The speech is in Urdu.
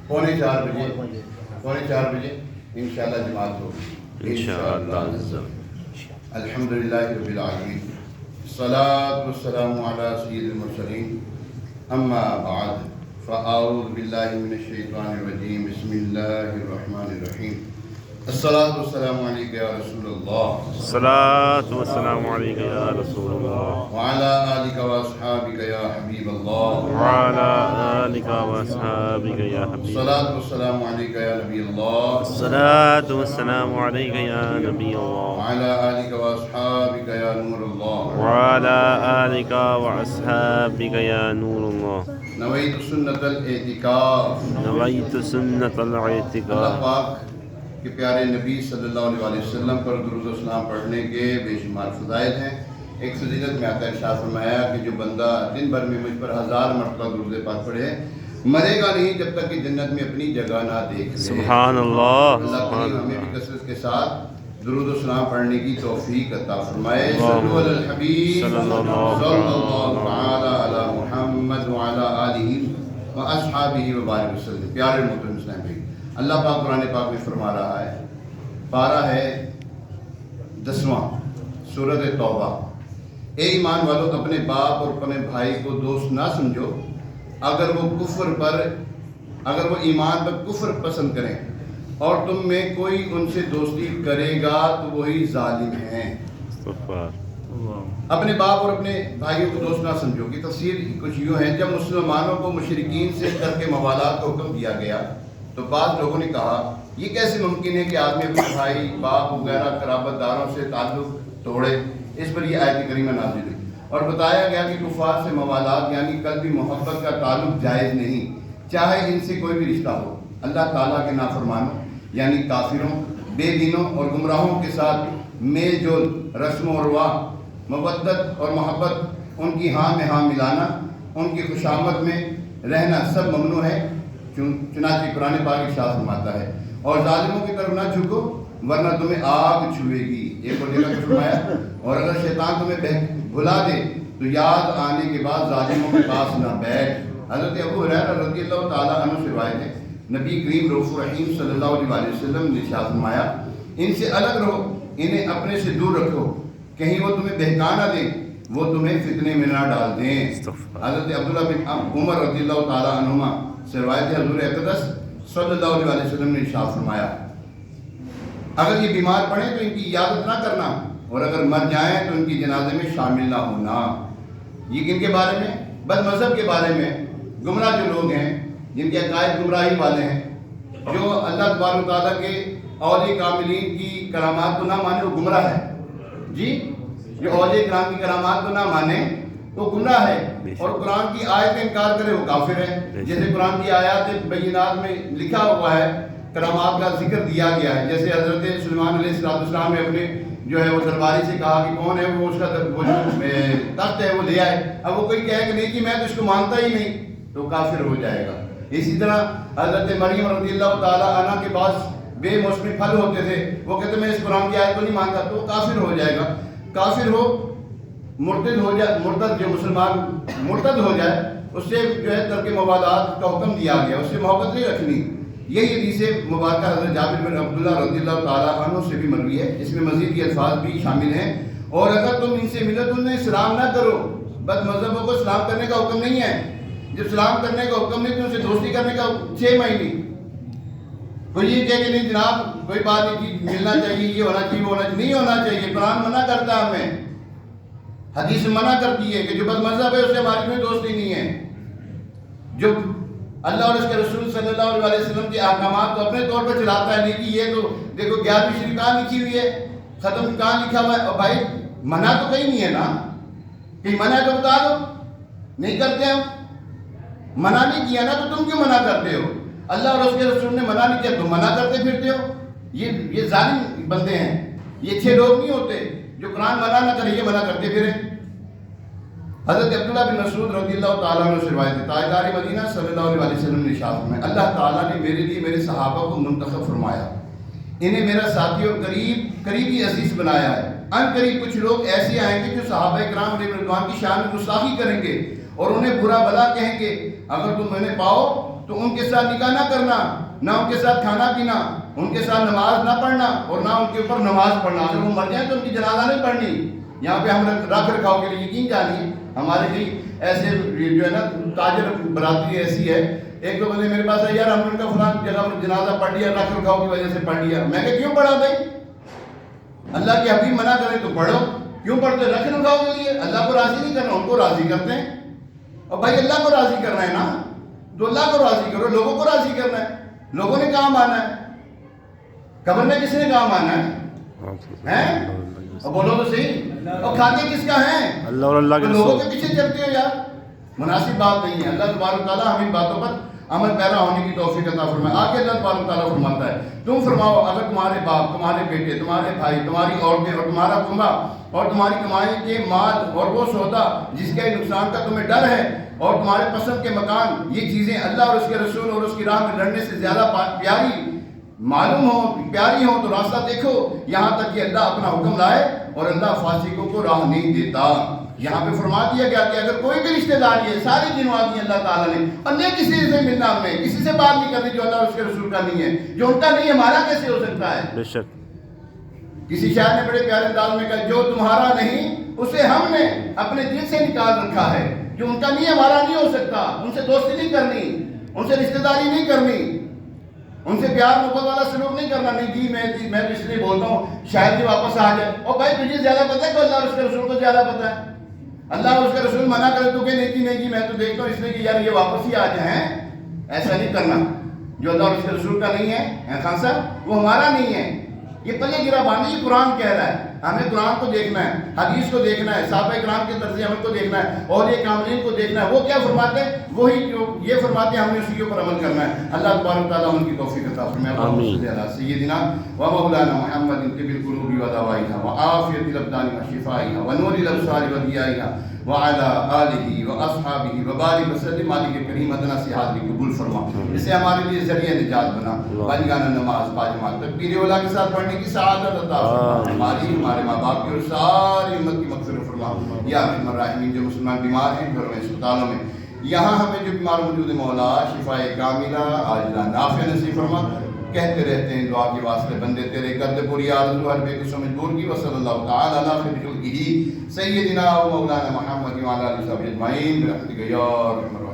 پونے 4 بجے انشاءاللہ جماعت ہوگی انشاءاللہ. الحمدللہ رب العالمین، الصلاۃ والسلام علی سید المرسلین، اما بعد فاعوذ باللہ من الشیطان الرجیم، بسم اللہ الرحمن الرحیم. الصلاۃ والسلام علیک یا رسول اللہ، الصلاۃ والسلام علیک یا رسول اللہ، وعلی آلک واصحابک یا حبیب اللہ، وعلی آلک واصحابک یا حبیب اللہ. الصلاۃ والسلام علیک یا نبی اللہ، الصلاۃ والسلام علیک یا نبی اللہ، وعلی آلک واصحابک یا نور اللہ، وعلی آلک واصحابک یا نور اللہ. نویت سنت الاعتکاف. نویت سنت اللہ الاعتکاف. پاک کہ پیارے نبی صلی اللہ علیہ وسلم پر درود و سلام پڑھنے کے بے شمار فضائل ہیں. ایک فضیلت میں آتا ہے، ارشاد فرمایا کہ جو بندہ دن بھر میں مجھ پر 1000 مرتبہ درود پاک پڑھے مرے گا نہیں جب تک کہ جنت میں اپنی جگہ نہ دیکھ لے. سبحان اللہ. اللہ کریم ہمیں بھی کثرت کے ساتھ درود و سلام پڑھنے کی توفیق عطا فرمائے. صلو علی الحبیب صلی اللہ تعالی علی محمد وعلی آلہ و اصحابہ وبارک وسلم. پیارے محترم اسلام بھائی، اللہ پاک قرآن پاک میں فرما رہا ہے، پارہ ہے 10واں سورۃ توبہ. اے ایمان والو، اپنے باپ اور اپنے بھائی کو دوست نہ سمجھو اگر وہ ایمان پر کفر پسند کریں، اور تم میں کوئی ان سے دوستی کرے گا تو وہی ظالم ہیں. اپنے باپ اور اپنے بھائیوں کو دوست نہ سمجھو کی تفسیر کچھ یوں ہے، جب مسلمانوں کو مشرکین سے کر کے موالات کا حکم دیا گیا تو بعض لوگوں نے کہا یہ کیسے ممکن ہے کہ آدمی اپنے بھائی باپ وغیرہ قرابت داروں سے تعلق توڑے. اس پر یہ آیت کریمہ نازل ہوئی اور بتایا گیا کہ کفار سے موالات یعنی قلبی محبت کا تعلق جائز نہیں، چاہے ان سے کوئی بھی رشتہ ہو. اللہ تعالیٰ کے نافرمانوں یعنی کافروں، بے دینوں اور گمراہوں کے ساتھ میل جول، رسم و رواں، مودت اور محبت، ان کی ہاں میں ہاں ملانا، ان کی خوشامد میں رہنا سب ممنوع ہے. چنانچہ قرآن پاک ارشاد فرماتا ہے، اور ظالموں کی طرف نہ جھکو ورنہ تمہیں آگ چھوئے گی. ایک اور جگہ فرمایا، اور اگر شیطان تمہیں بھلا دے تو یاد آنے کے بعد ظالموں کے پاس نہ بیٹھ. حضرت ابو ہریرہ رضی اللہ تعالیٰ عنہ سے روایت ہے، نبی کریم رؤوف الرحیم صلی اللہ علیہ وسلم نے ارشاد فرمایا، ان سے الگ رہو، انہیں اپنے سے دور رکھو، کہیں وہ تمہیں بہکا نہ دیں، وہ تمہیں فتنے میں نہ ڈال دیں. حضرت عبداللہ بن عمر رضی اللہ تعالیٰ عنہما سے روایت ہے، حضور اقدس صلی اللہ علیہ وسلم نے ارشاد فرمایا، اگر یہ بیمار پڑیں تو ان کی عیادت نہ کرنا، اور اگر مر جائیں تو ان کی جنازے میں شامل نہ ہونا. یہ کن کے بارے میں؟ بد مذہب کے بارے میں. گمراہ جو لوگ ہیں جن کے عقائد گمراہی والے ہیں، جو اللہ تبارک و تعالیٰ کے اولیاء کاملین کی کرامات کو نہ مانے وہ گمراہ ہے. جی، جو اولیاء کرام کی کرامات کو نہ مانے تو گمراہ ہے، اور قرآن کی آیت کا انکار کرے وہ کافر ہے. جیسے قرآن کی آیات بینات میں لکھا ہوا ہے، کرامات کا ذکر دیا گیا ہے. جیسے حضرت سلیمان علیہ السلام نے اپنے جو ہے وہ درباری سے کہا کہ کون ہے وہ، اس کا وہ جو تخت ہے وہ لے آئے. اب وہ کوئی کہے کہ نہیں کہ میں تو اس کو مانتا ہی نہیں تو کافر ہو جائے گا. اسی طرح حضرت مریم رضی اللہ تعالیٰ عنہ کے پاس بے موسمی پھل ہوتے تھے، وہ کہتے میں اس قرآن کی آیت کو نہیں مانتا تو کافر ہو جائے گا. کافر ہو، مرتد ہو جائے، مرتد جو مسلمان مرتد ہو جائے اس سے جو ہے ترک موالات کا حکم دیا گیا، اس سے محبت نہیں رکھنی. یہی حدیث مبارکہ حضرت جابر بن عبداللہ رضی اللہ تعالیٰ عنہ سے بھی مروی ہے، اس میں مزید یہ الفاظ بھی شامل ہیں، اور اگر تم ان سے ملو تو انہیں سلام نہ کرو. بد مذہبوں کو سلام کرنے کا حکم نہیں ہے. جب سلام کرنے کا حکم نہیں تو ان سے دوستی کرنے کا 6 مہینے. کوئی یہ کہے کہ نہیں جناب کوئی بات نہیں، ملنا چاہیے، یہ ہونا چاہیے، وہ ہونا چاہیے، نہیں ہونا چاہیے. قرآن منع کرتا ہے ہمیں، حدیث منع کرتی ہے کہ جو بد مذہب ہے اس سے ہماری کوئی دوستی نہیں ہے. جو اللہ اور اس کے رسول صلی اللہ علیہ وسلم کے احکامات کو اپنے طور پر چلاتا ہے، نہیں کہ یہ تو دیکھو 11ویں شریف کہاں لکھی ہوئی ہے، ختم کہاں لکھا ہوا ہے. اور بھائی منع تو کہیں نہیں ہے نا، کہیں منع ہے تو بتا دو. نہیں کرتے ہم، منع نہیں کیا نا تو تم کیوں منع کرتے ہو؟ اللہ اور اس کے رسول نے منع نہیں کیا، تم منع کرتے پھرتے ہو. یہ ظالم بندے ہیں، یہ 6 لوگ نہیں ہوتے جو قرآن منع نہ کرے یہ منع کرتے پھریں. حضرت عبداللہ بن مسعود رضی اللہ تعالیٰ عنہ سے روایت ہے، تاجدار مدینہ صلی اللہ علیہ وسلم نے ارشاد فرمایا، اللہ تعالیٰ نے میرے لیے میرے صحابہ کو منتخب فرمایا، انہیں میرا ساتھی اور قریبی عزیز بنایا ہے. ان قریب کچھ لوگ ایسے آئیں گے جو صحابہ کرام علیہ رضوان کی شان میں گستاخی کریں گے اور انہیں برا بھلا کہیں گے. اگر تم انہیں پاؤ تو ان کے ساتھ نکاح نہ کرنا، نہ ان کے ساتھ کھانا پینا، ان کے ساتھ نماز نہ پڑھنا اور نہ ان کے اوپر نماز پڑھنا. اگر وہ مر جائیں تو ان کی جنازہ نہیں پڑھنی. یہاں پہ ہم رکھ رکھاؤ کے لیے یقین جانیے ہمارے کئی ایسے جو ہے نا تاجر برادری ایسی ہے، ایک دو بندے میرے پاس آئے، یار ہم نے ان کا فلان جگہ پر جنازہ پڑھ لیا، رکھ رکھاؤ کی وجہ سے پڑھ لیا. میں کہ کیوں پڑھا بھائی؟ اللہ کے حبیب منع کریں تو پڑھو. کیوں پڑھتے؟ رکھ رکھاؤ کے لیے. اللہ کو راضی نہیں کرنا، ان کو راضی کرتے ہیں. اور بھائی اللہ کو راضی کرنا ہے نا تو اللہ کو راضی کرو، لوگوں کو راضی کرنا ہے. لوگوں نے کہاں مانا ہے؟ قبر میں کس نے کہاں مانا ہے؟ اور بولو تو صحیح. اور کھاتے کس کا ہیں؟ اللہ اور اللہ کے تو لوگوں رسول. کے پیچھے چلتے ہو یار، مناسب بات نہیں ہے. اللہ تبارک تعالیٰ ہم ان باتوں پر عمل پیرا ہونے کی توفیق عطا فرمائے. آگے اللہ تبارک تعالیٰ فرماتا ہے تم فرماؤ اگر تمہارے باپ، تمہارے بیٹے، تمہارے بھائی، تمہاری عورتیں اور تمہارا کنبا اور تمہاری کمائی کے مال اور وہ سودا جس کے نقصان کا تمہیں ڈر ہے اور تمہارے پسند کے مکان، یہ چیزیں اللہ اور اس کے رسول اور اس کی راہ میں لڑنے سے زیادہ پیاری معلوم ہو، پیاری ہو تو راستہ دیکھو، یہاں تک کہ اللہ اپنا حکم لائے اور اللہ فاسقوں کو راہ نہیں دیتا. یہاں پہ فرما دیا گیا کہ اگر کوئی بھی رشتہ داری ہے ساری گنوا دی اللہ تعالیٰ نے، اور نہیں کسی سے ملنا، ہمیں کسی سے بات نہیں کرنی جو اللہ اور اس کے رسول کا نہیں ہے. جو ان کا نہیں ہے ہمارا کیسے ہو سکتا ہے؟ بے شک. کسی شاعر نے بڑے پیارے انداز میں کہا جو تمہارا نہیں اسے ہم نے اپنے دل سے نکال رکھا ہے. جو ان کا نہیں ہے ہمارا نہیں ہو سکتا. ان سے دوستی نہیں کرنی، ان سے رشتہ داری نہیں کرنی، ان سے پیار محبت والا سلوک نہیں کرنا. نہیں جی میں تو اس لیے بولتا ہوں شاید جی واپس آ جائے. اور بھائی تجھے زیادہ پتہ ہے کہ اللہ اور اس کے رسول کو زیادہ پتہ ہے؟ اللہ اور اس کے رسول منع کرے تو کہ نہیں جی میں تو دیکھتا ہوں اس لیے کہ یار یہ واپس ہی آ جائیں. ایسا نہیں کرنا. جو اللہ اور اس کے رسول کا نہیں ہے خان صاحب وہ ہمارا نہیں ہے. یہ پلے گرا باندھی، یہ قرآن کہہ رہا ہے. ہمیں قرآن کو دیکھنا ہے، حدیث کو دیکھنا ہے، صحابہ کرام کے طرز عمل کو دیکھنا ہے، اولیاء کاملین کو دیکھنا ہے. وہ کیا فرماتے ہیں وہی جو یہ فرماتے ہیں ہم نے اسی کے اوپر عمل کرنا ہے. اللہ تبارک تعالیٰ ان کی توفیق عطا فرمائے. اللہم صلی علی سیدنا و مولانا محمد طب القلوب و دوائها وعافیۃ الابدان و شفائها ونور الابصار و ضیائها وعلى آلہ و اصحابہ وبارک وسلم. مالک کریم ادنا سے حاضری قبول فرما، اسے ہمارے لیے ذریعہ نجات بنا. بانگانہ نماز باجماعت تکبیر اولیٰ کے ساتھ پڑھنے کی سعادت عطا فرما. ہماری ہمارے ماں باپ کی اور ساری امت کی مغفرت فرما. یا ارحم الراحمین جو مسلمان بیمار ہیں گھروں میں اسپتالوں میں، یہاں ہمیں جو بیمار موجود ہے مولا شفاء کاملہ عاجلہ نافع نصیب فرما. کہتے رہتے ہیں دعا کے واسطے بندے تیرے کرد پوری آرزو ہر بے قسم مجبور کی. وصلی اللہ تعالی علی خیر خلقہ سیدنا و مولانا محمد و علی آلہ و صحبہ اجمعین برحمتک یا ارحم الراحمین.